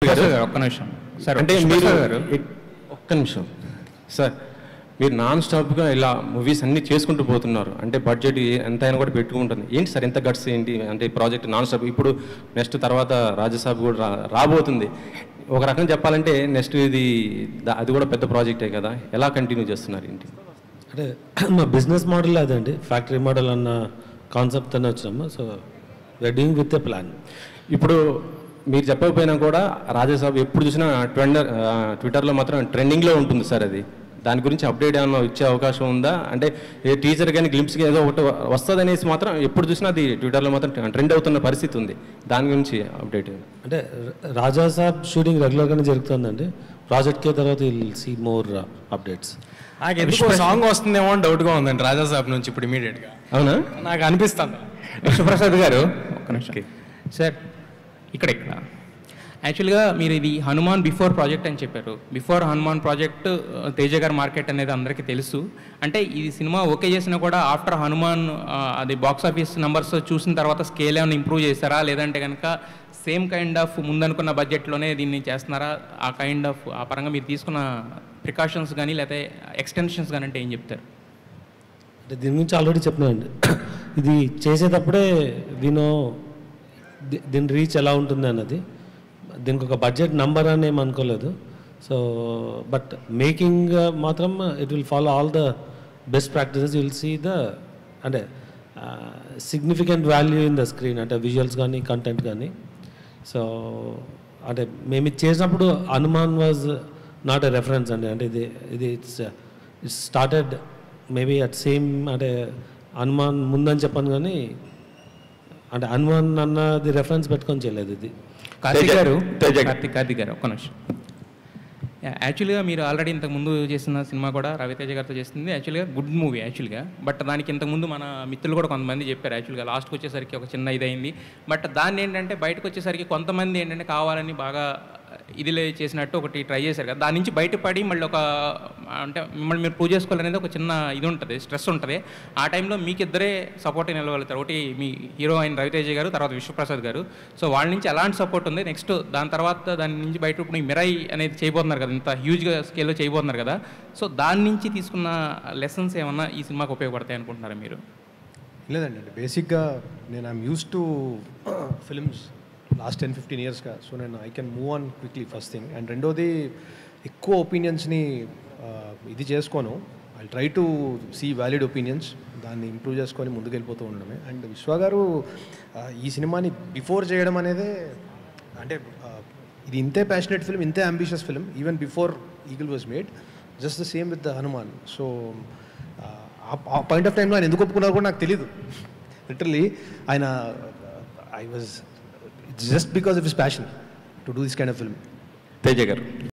గారు ఒక్క నిమిషం సార్, అంటే మీరు ఒక్క నిమిషం సార్, మీరు నాన్ స్టాప్గా ఇలా మూవీస్ అన్నీ చేసుకుంటూ పోతున్నారు, అంటే బడ్జెట్ ఎంత అయినా కూడా పెట్టుకుంటుంది. ఏంటి సార్ ఎంత గట్స్ ఏంటి అంటే ప్రాజెక్ట్ నాన్ స్టాప్? ఇప్పుడు నెక్స్ట్ తర్వాత రాజసాబ్ కూడా రాబోతుంది. ఒక రకంగా చెప్పాలంటే నెక్స్ట్ అది కూడా పెద్ద ప్రాజెక్టే కదా, ఎలా కంటిన్యూ చేస్తున్నారు ఏంటి? అంటే మా బిజినెస్ మోడల్ అదండి, ఫ్యాక్టరీ మోడల్ అన్న కాన్సెప్ట్తోనే వచ్చాము. So we are doing with a plan. ఇప్పుడు మీరు చెప్పకపోయినా కూడా రాజసాబ్ ఎప్పుడు చూసినా ట్విట్టర్లో మాత్రం ట్రెండింగ్లో ఉంటుంది సార్. అది దాని గురించి అప్డేట్ ఏమన్నా ఇచ్చే అవకాశం ఉందా? అంటే ఏ టీజర్ కానీ గ్లింప్స్కి ఏదో ఒకటి వస్తుంది అనేసి మాత్రం ఎప్పుడు చూసినా అది ట్విట్టర్లో మాత్రం ట్రెండ్ అవుతున్న పరిస్థితి ఉంది. దాని గురించి అప్డేట్ అంటే రాజాసాబ్ షూటింగ్ రెగ్యులర్గానే జరుగుతుందండి. ప్రాజెక్ట్కే తర్వాత విల్ సీ మోర్ అప్డేట్స్. నాకు ఎందుకు సాంగ్ వస్తుందేమో అని డౌట్గా ఉందండి రాజాసాబ్ నుంచి ఇప్పుడు ఇమీడియట్గా. అవునా? నాకు అనిపిస్తుంది. విశ్వప్రసాద్ గారు ఒక్క నిమిషం సార్, ఇక్కడ యాక్చువల్గా మీరు ఇది హనుమాన్ బిఫోర్ ప్రాజెక్ట్ అని చెప్పారు. బిఫోర్ హనుమాన్ ప్రాజెక్ట్ తేజ గారి మార్కెట్ అనేది అందరికీ తెలుసు. అంటే ఈ సినిమా ఓకే చేసినా కూడా ఆఫ్టర్ హనుమాన్ అది బాక్స్ ఆఫీస్ నెంబర్స్ చూసిన తర్వాత స్కేల్ ఏమైనా ఇంప్రూవ్ చేస్తారా, లేదంటే కనుక సేమ్ కైండ్ ఆఫ్ ముందనుకున్న బడ్జెట్లోనే దీన్ని చేస్తున్నారా? ఆ కైండ్ ఆఫ్ ఆ పరంగా మీరు తీసుకున్న ప్రికాషన్స్ కానీ లేకపోతే ఎక్స్టెన్షన్స్ కానీ అంటే ఏం చెప్తారు? అంటే దీని గురించి ఆల్రెడీ చెప్పినానండి. ఇది చేసేటప్పుడే దీని రీచ్ ఎలా ఉంటుంది అన్నది, దీనికి ఒక బడ్జెట్ నంబర్ అని ఏం అనుకోలేదు. సో బట్ మేకింగ్ మాత్రం it will follow all the best practices. Will see అంటే significant value in the screen, అంటే విజువల్స్ కానీ కంటెంట్ కానీ. సో అంటే మేము ఇది చేసినప్పుడు Hanuman was not a reference అండి. అంటే ఇది it's started maybe at same, అంటే హనుమాన్ ముందని చెప్పాను కానీ అంటే హనుమాన్ అన్నది రెఫరెన్స్ పెట్టుకొని చేయలేదు ఇది. కార్తిక్ గారు ఒక్క నిమిషం. యాక్చువల్గా మీరు ఆల్రెడీ ఇంతకుముందు చేసిన సినిమా కూడా రవితేజ గారితో చేసింది యాక్చువల్గా గుడ్ మూవీ యాక్చువల్గా. బట్ దానికి ఇంతకుముందు మన మిత్రులు కూడా కొంతమంది చెప్పారు యాక్చువల్గా లాస్ట్కి వచ్చేసరికి ఒక చిన్న ఇదైంది. బట్ దాన్ని ఏంటంటే బయటకు వచ్చేసరికి కొంతమంది ఏంటంటే కావాలని బాగా ఇదిలే చేసినట్టు ఒకటి ట్రై చేశారు కదా, దాని నుంచి బయటపడి మళ్ళీ ఒక అంటే మిమ్మల్ని మీరు ప్రూవ్ చేసుకోవాలనేది ఒక చిన్న ఇది ఉంటుంది, స్ట్రెస్ ఉంటుంది. ఆ టైంలో మీకు ఇద్దరే సపోర్ట్ నిలవగలుగుతారు. ఒకటి మీ హీరో అయిన రవితేజ గారు, తర్వాత విశ్వప్రసాద్ గారు. సో వాళ్ళ నుంచి ఎలాంటి సపోర్ట్ ఉంది? నెక్స్ట్ దాని తర్వాత దాని నుంచి బయట ఇప్పుడు మిరై అనేది చేయబోతున్నారు కదా, ఇంత హ్యూజ్గా స్కేల్లో చేయబోతున్నారు కదా. సో దాని నుంచి తీసుకున్న లెసన్స్ ఏమన్నా ఈ సినిమాకి ఉపయోగపడతాయి అనుకుంటున్నారా మీరు? లేదండి, బేసిక్గా నేను I'm use to films last 10-15 ఇయర్స్గా. సో నేను I can move on quickly, first thing. And రెండోది ఎక్కువ ఒపీనియన్స్ని ఇది చేసుకోను. I try to see valid opinions, దాన్ని ఇంప్రూవ్ చేసుకొని ముందుకు వెళ్ళిపోతూ ఉండడమే. అండ్ విశ్వ గారు ఈ సినిమాని బిఫోర్ చేయడం అనేది, అంటే ఇది ఇంతే ప్యాషనెట్ ఫిల్మ్, ఇంతే ambitious film even before eagle was made. Just the same with the Hanuman. So ఆ పాయింట్ ఆఫ్ టైంలో ఆయన ఎందుకు ఒప్పుకున్నారు కూడా నాకు తెలీదు. లిటరలీ ఆయన I was just because of his passion to do this kind of film. Teja గారు